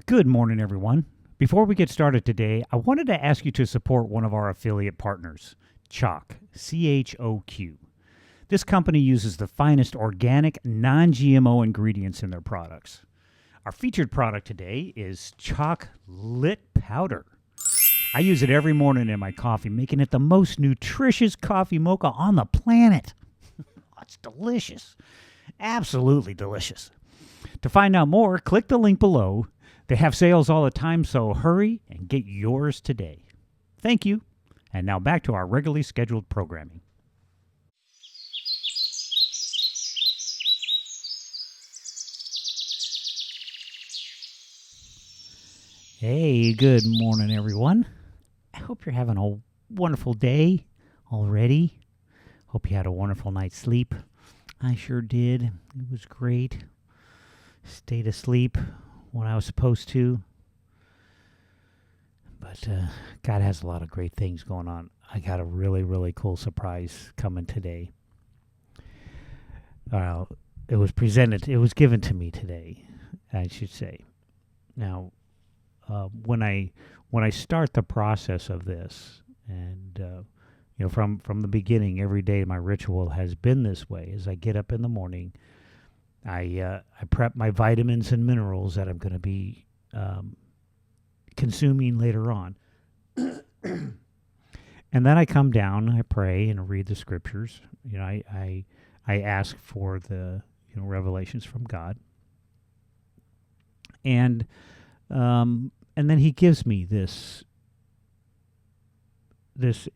Good morning, everyone. Before we get started today, I wanted to ask you to support one of our affiliate partners, CHOQ, C-H-O-Q. This company uses the finest organic, non-GMO ingredients in their products. Our featured product today is CHOQ Lit Powder. I use it every morning in my coffee, making it the most nutritious coffee mocha on the planet. It's delicious. Absolutely delicious. To find out more, click the link below. They have sales all the time, so hurry and get yours today. Thank you. And now back to our regularly scheduled programming. Hey, good morning, everyone. I hope you're having a wonderful day already. Hope you had a wonderful night's sleep. I sure did. It was great. Stayed asleep when I was supposed to. But God has a lot of great things going on. I got a really, really cool surprise coming today. It was given to me today, I should say. Now, when I start the process of this, and from the beginning, every day my ritual has been this way. As I get up in the morning, I prep my vitamins and minerals that I'm going to be consuming later on. And then I come down, I pray and read the scriptures. I ask for the revelations from God. And then he gives me this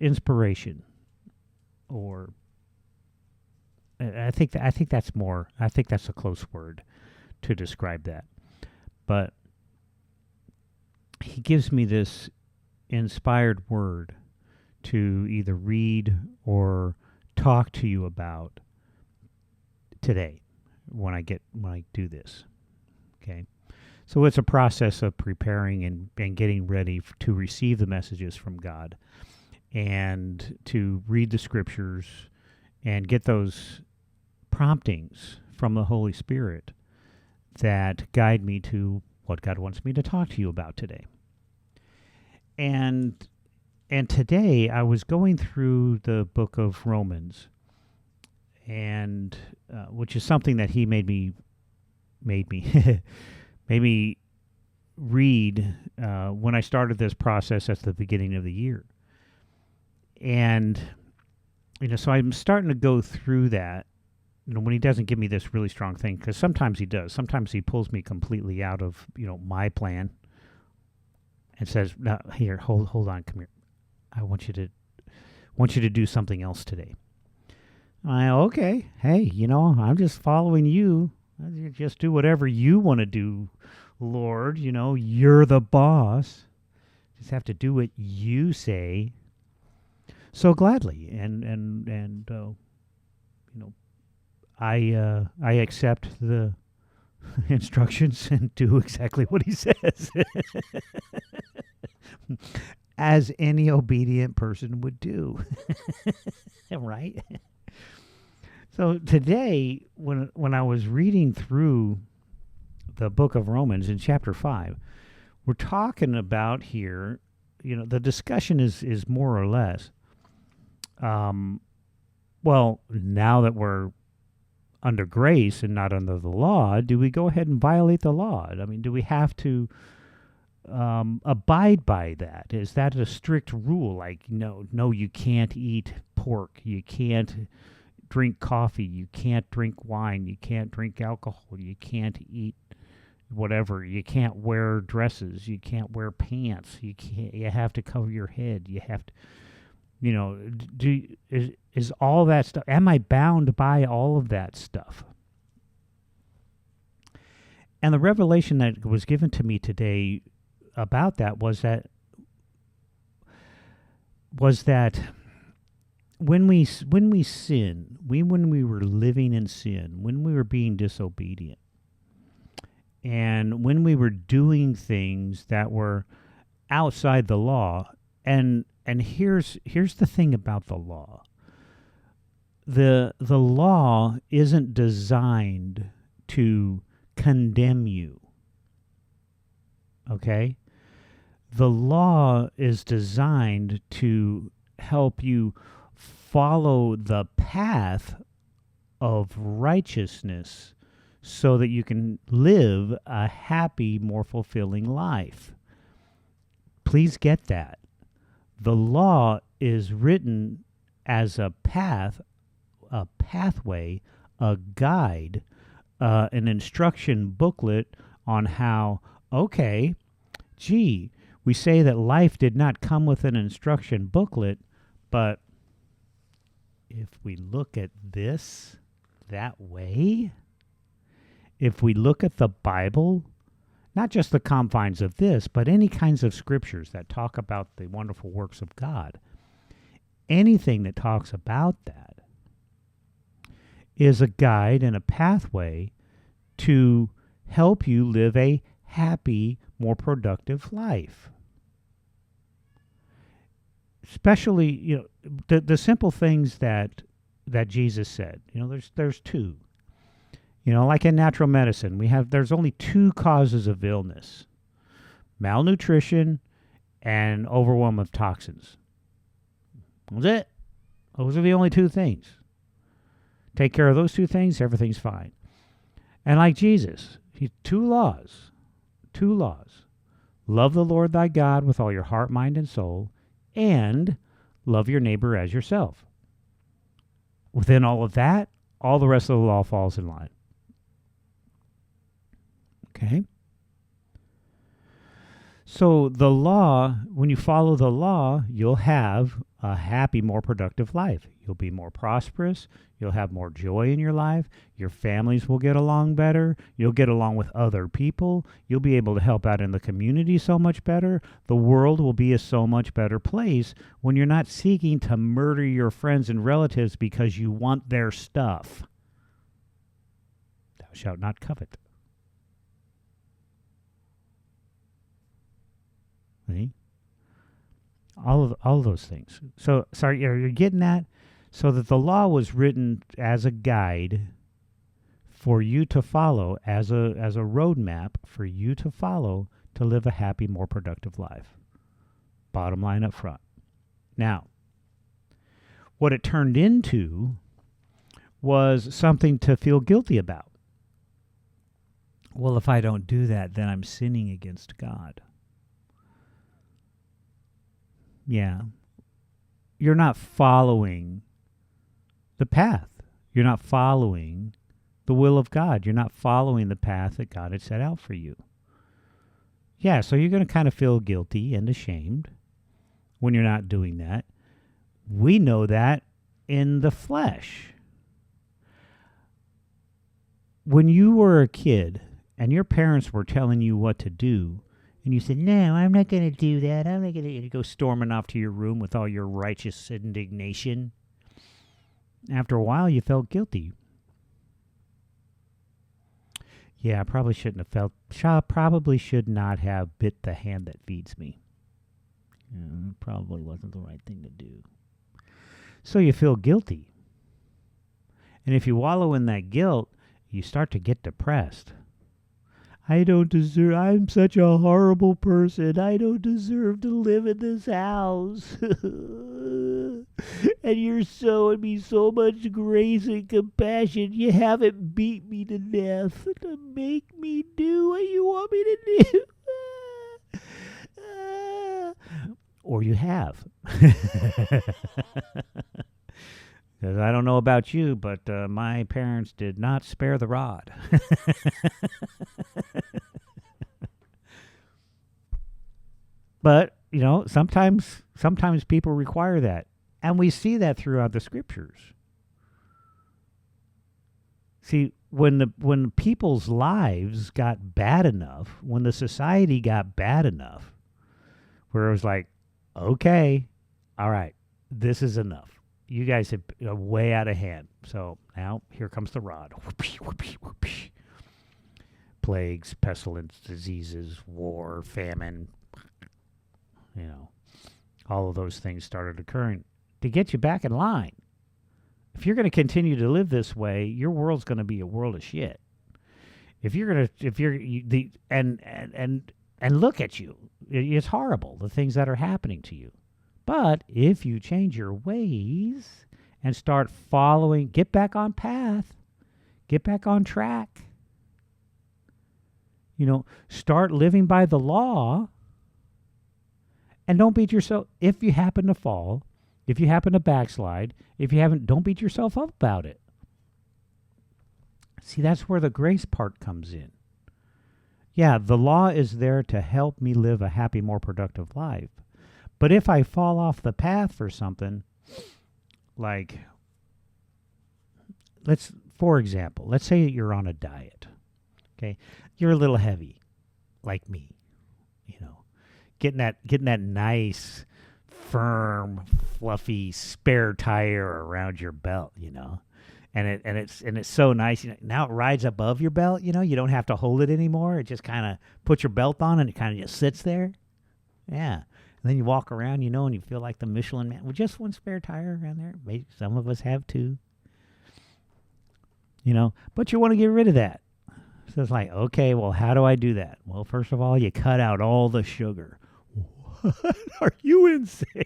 inspiration, or I think that's a close word to describe that. But he gives me this inspired word to either read or talk to you about today when I do this. Okay. So it's a process of preparing and getting ready to receive the messages from God, and to read the scriptures and get those promptings from the Holy Spirit that guide me to what God wants me to talk to you about today. And today I was going through the book of Romans, and which is something that he made me read when I started this process at the beginning of the year. And so I'm starting to go through that. When he doesn't give me this really strong thing, because sometimes he does. Sometimes he pulls me completely out of my plan and says, "No, here, hold on, come here. I want you to do something else today." Okay, hey, I'm just following you. You just do whatever you want to do, Lord. You're the boss. Just have to do what you say. So gladly, and I accept the instructions and do exactly what he says, as any obedient person would do, right? So today, when I was reading through the book of Romans in chapter 5, we're talking about here, the discussion is more or less, well, now that we're under grace and not under the law, do we go ahead and violate the law? I mean, do we have to abide by that? Is that a strict rule? Like, no, you can't eat pork. You can't drink coffee. You can't drink wine. You can't drink alcohol. You can't eat whatever. You can't wear dresses. You can't wear pants. You have to cover your head. You have to, is all that stuff, am I bound by all of that stuff? And the revelation that was given to me today about that was that when we sin, when we were living in sin, when we were being disobedient, and when we were doing things that were outside the law, and here's the thing about the law. The law isn't designed to condemn you. okay? The law is designed to help you follow the path of righteousness so that you can live a happy, more fulfilling life. Please get that. The law is written as a path, a pathway, a guide, an instruction booklet on how, okay, gee, we say that life did not come with an instruction booklet, but if we look at this that way, if we look at the Bible, not just the confines of this, but any kinds of scriptures that talk about the wonderful works of God, anything that talks about that is a guide and a pathway to help you live a happy, more productive life. Especially, the simple things that Jesus said. There's two. Like in natural medicine, there's only two causes of illness: malnutrition and overwhelm of toxins. That's it. Those are the only two things. Take care of those two things, everything's fine. And like Jesus, two laws. Love the Lord thy God with all your heart, mind, and soul, and love your neighbor as yourself. Within all of that, all the rest of the law falls in line. Okay? So the law, when you follow the law, you'll have a happy, more productive life. You'll be more prosperous. You'll have more joy in your life. Your families will get along better. You'll get along with other people. You'll be able to help out in the community so much better. The world will be a so much better place when you're not seeking to murder your friends and relatives because you want their stuff. Thou shalt not covet. See? All of those things. So, sorry, you're getting that? So that the law was written as a guide for you to follow, as a roadmap for you to follow to live a happy, more productive life. Bottom line up front. Now, what it turned into was something to feel guilty about. Well, if I don't do that, then I'm sinning against God. Yeah. You're not following the path. You're not following the will of God. You're not following the path that God had set out for you. Yeah, so you're going to kind of feel guilty and ashamed when you're not doing that. We know that in the flesh. When you were a kid and your parents were telling you what to do, and you said, no, I'm not going to do that. I'm not going to go storming off to your room with all your righteous indignation. After a while, you felt guilty. Yeah, I probably shouldn't have probably should not have bit the hand that feeds me. Yeah, it probably wasn't the right thing to do. So you feel guilty. And if you wallow in that guilt, you start to get depressed. I'm such a horrible person. I don't deserve to live in this house. And you're showing me so much grace and compassion. You haven't beat me to death to make me do what you want me to do. Or you have. Because I don't know about you, but my parents did not spare the rod. But, sometimes people require that. And we see that throughout the scriptures. See, when people's lives got bad enough, when the society got bad enough, where it was like, okay, all right, this is enough. You guys have way out of hand. So now here comes the rod. Whoopee, whoopee, whoopee. Plagues, pestilence, diseases, war, famine. All of those things started occurring to get you back in line. If you're going to continue to live this way, your world's going to be a world of shit. And and look at you. It's horrible, the things that are happening to you. But if you change your ways and start following, get back on path, get back on track, start living by the law, and don't beat yourself. If you happen to fall, if you happen to backslide, don't beat yourself up about it. See, that's where the grace part comes in. Yeah, the law is there to help me live a happy, more productive life. But if I fall off the path for something, like, for example, let's say you're on a diet. Okay, you're a little heavy, like me. Getting that nice, firm, fluffy spare tire around your belt. And it's so nice. Now it rides above your belt. You don't have to hold it anymore. It just kind of puts your belt on and it kind of just sits there. Yeah. And then you walk around, and you feel like the Michelin man with just one spare tire around there. Maybe some of us have two. But you want to get rid of that. So it's like, okay, well, how do I do that? Well, first of all, you cut out all the sugar. What? Are you insane?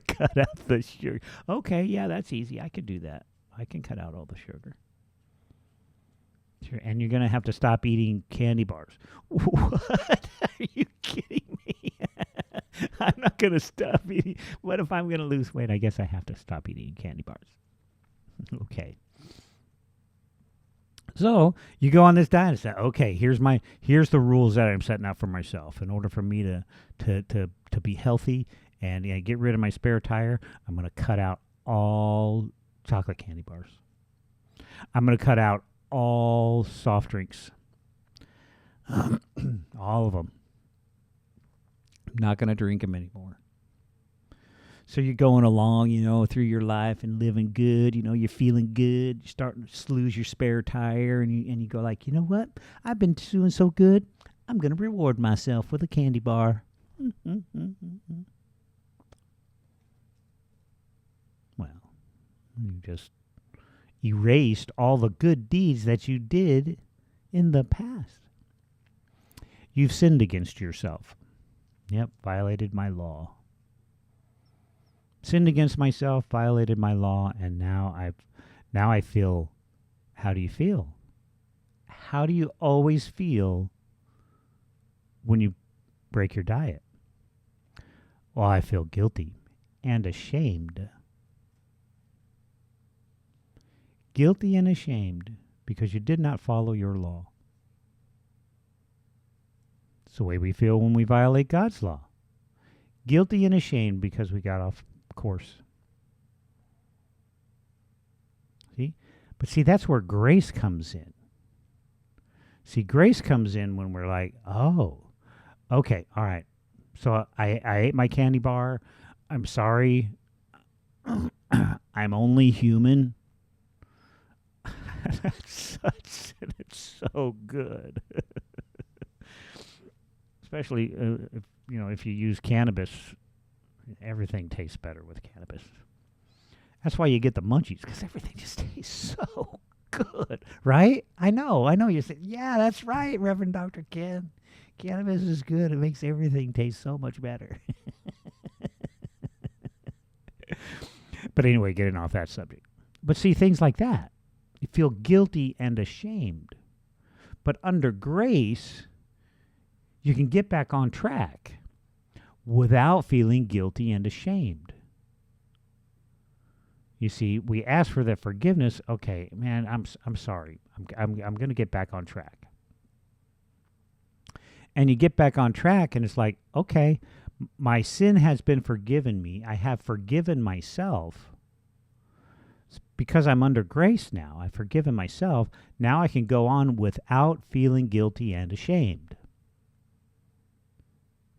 Cut out the sugar. Okay, yeah, that's easy. I could do that. I can cut out all the sugar. Sure, and you're going to have to stop eating candy bars. What? Are you kidding me? I'm not going to stop eating. What if I'm going to lose weight? I guess I have to stop eating candy bars. Okay. So you go on this diet and say, okay, here's the rules that I'm setting out for myself. In order for me to be healthy and get rid of my spare tire, I'm going to cut out all chocolate candy bars. I'm going to cut out all soft drinks. All of them. I'm not going to drink them anymore. So you're going along, through your life and living good. You're feeling good. You're starting to lose your spare tire, and you go like, you know what? I've been doing so good. I'm going to reward myself with a candy bar. Well, you just erased all the good deeds that you did in the past. You've sinned against yourself. Yep, violated my law. Sinned against myself, violated my law, and now I feel. How do you feel? How do you always feel when you break your diet? Well, I feel guilty and ashamed. Guilty and ashamed because you did not follow your law. It's the way we feel when we violate God's law. Guilty and ashamed because we got off course. See? But see, that's where grace comes in. See, grace comes in when we're like, oh, okay, all right. So I ate my candy bar. I'm sorry. I'm only human. It's so good. Especially if you use cannabis. Everything tastes better with cannabis. That's why you get the munchies, because everything just tastes so good, right? I know. You say, yeah, that's right, Reverend Dr. Ken. Cannabis is good. It makes everything taste so much better. But anyway, getting off that subject. But see, things like that, you feel guilty and ashamed. But under grace, you can get back on track without feeling guilty and ashamed. You see, we ask for that forgiveness. Okay, man, I'm sorry. I'm going to get back on track. And you get back on track, and it's like, okay, my sin has been forgiven me. I have forgiven myself. Because I'm under grace now, I've forgiven myself. Now I can go on without feeling guilty and ashamed.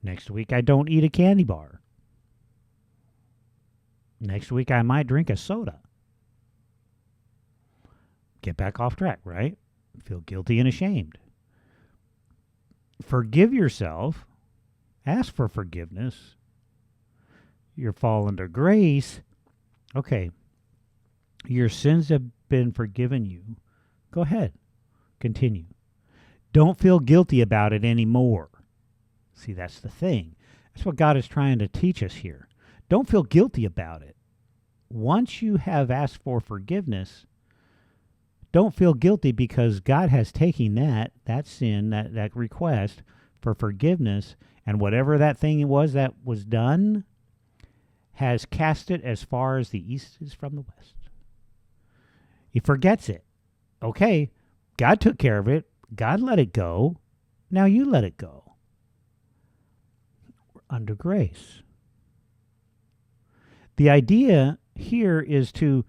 Next week, I don't eat a candy bar. Next week, I might drink a soda. Get back off track, right? Feel guilty and ashamed. Forgive yourself. Ask for forgiveness. You're fall under grace. Okay. Your sins have been forgiven you. Go ahead. Continue. Don't feel guilty about it anymore. See, that's the thing. That's what God is trying to teach us here. Don't feel guilty about it. Once you have asked for forgiveness, don't feel guilty, because God has taken that sin, that request for forgiveness, and whatever that thing was that was done, has cast it as far as the east is from the west. He forgets it. Okay, God took care of it. God let it go. Now you let it go. We're under grace. The idea here is to,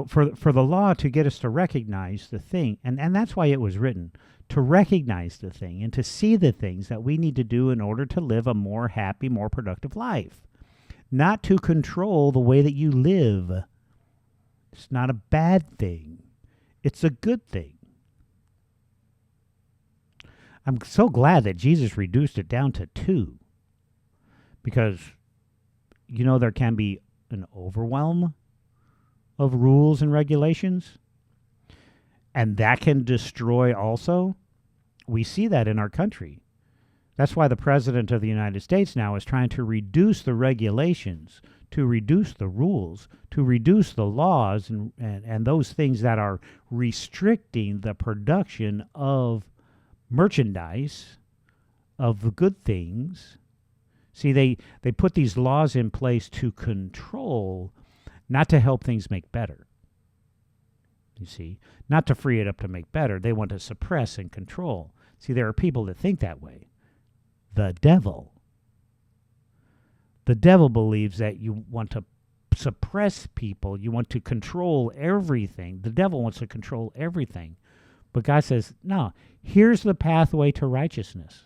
for the law to get us to recognize the thing, and that's why it was written, to recognize the thing and to see the things that we need to do in order to live a more happy, more productive life. Not to control the way that you live. It's not a bad thing. It's a good thing. I'm so glad that Jesus reduced it down to 2. Because, there can be an overwhelm of rules and regulations. And that can destroy also. We see that in our country. That's why the President of the United States now is trying to reduce the regulations, to reduce the rules, to reduce the laws and those things that are restricting the production of merchandise, of the good things. See, they put these laws in place to control, not to help things make better. You see, not to free it up to make better. They want to suppress and control. See, there are people that think that way. The devil believes that you want to suppress people. You want to control everything. The devil wants to control everything. But God says, no, here's the pathway to righteousness.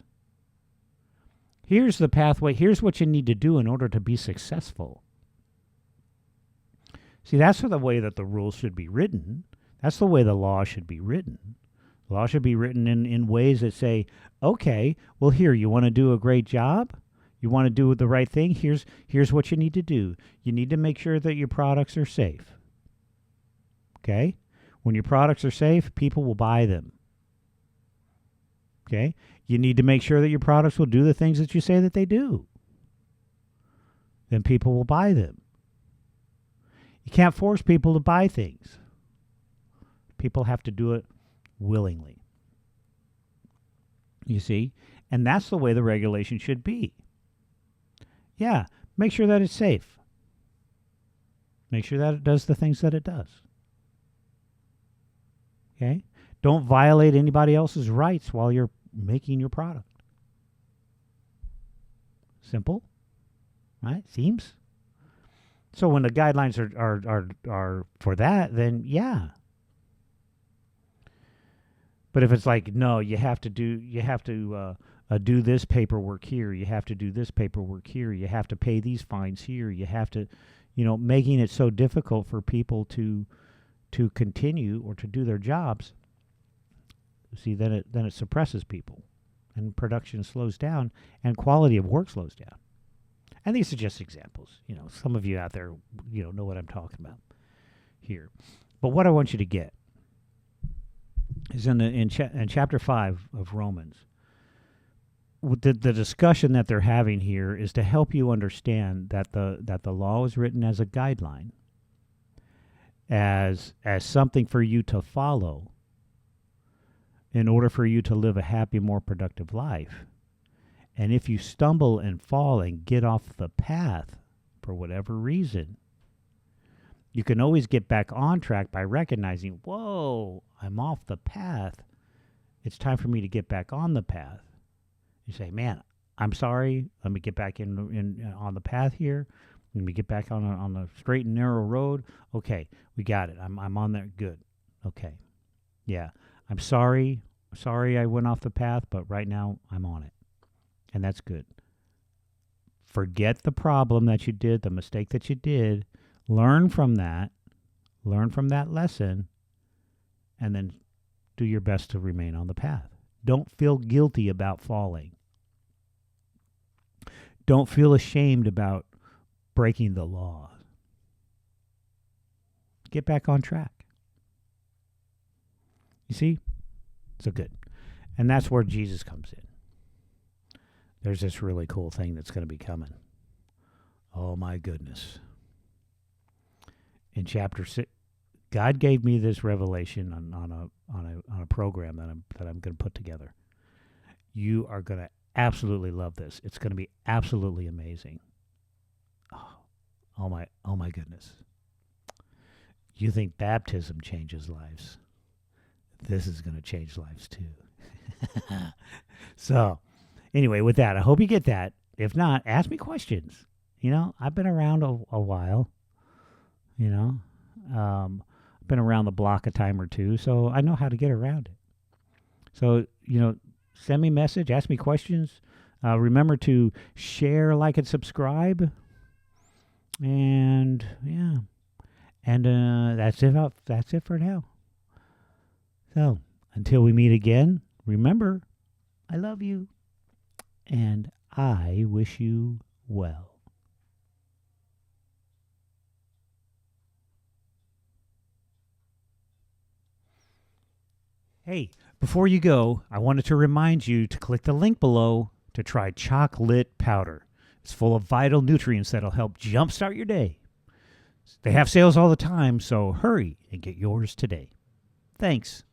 Here's the pathway. Here's what you need to do in order to be successful. See, that's the way that the rules should be written. That's the way the law should be written. The law should be written in ways that say, okay, well, here, you want to do a great job? You want to do the right thing? Here's what you need to do. You need to make sure that your products are safe. Okay? When your products are safe, people will buy them. Okay? You need to make sure that your products will do the things that you say that they do. Then people will buy them. You can't force people to buy things. People have to do it willingly. You see? And that's the way the regulation should be. Yeah, make sure that it's safe. Make sure that it does the things that it does. Okay? Don't violate anybody else's rights while you're making your product. Simple, right? Seems. So when the guidelines are for that, then yeah. But if it's like, no, you have to do this paperwork here, you have to do this paperwork here, you have to pay these fines here, you have to, making it so difficult for people to continue or to do their jobs. See, then it suppresses people, and production slows down, and quality of work slows down. And these are just examples. Some of you out there, know what I'm talking about here. But what I want you to get is in chapter 5 of Romans. The discussion that they're having here is to help you understand that the law is written as a guideline, as something for you to follow in order for you to live a happy, more productive life. And if you stumble and fall and get off the path for whatever reason, you can always get back on track by recognizing, whoa, I'm off the path. It's time for me to get back on the path. You say, man, I'm sorry. Let me get back in on the path here. Let me get back on the straight and narrow road. Okay, we got it. I'm on there. Good. Okay. Yeah. I'm sorry. Sorry I went off the path, but right now I'm on it. And that's good. Forget the problem that you did, the mistake that you did. Learn from that. Learn from that lesson. And then do your best to remain on the path. Don't feel guilty about falling. Don't feel ashamed about breaking the law. Get back on track. You see? So good. And that's where Jesus comes in. There's this really cool thing that's going to be coming. Oh my goodness. In chapter 6, God gave me this revelation on a program that I'm going to put together. You are going to absolutely love this. It's going to be absolutely amazing. Oh my goodness. You think baptism changes lives? This is going to change lives too. So, anyway, with that, I hope you get that. If not, ask me questions. I've been around a while. I've been around the block a time or two, so I know how to get around it. So, send me a message, ask me questions. Remember to share, like, and subscribe. And, yeah. And that's it for now. So, until we meet again, remember, I love you. And I wish you well. Hey, before you go, I wanted to remind you to click the link below to try chocolate powder. It's full of vital nutrients that'll help jumpstart your day. They have sales all the time, so hurry and get yours today. Thanks.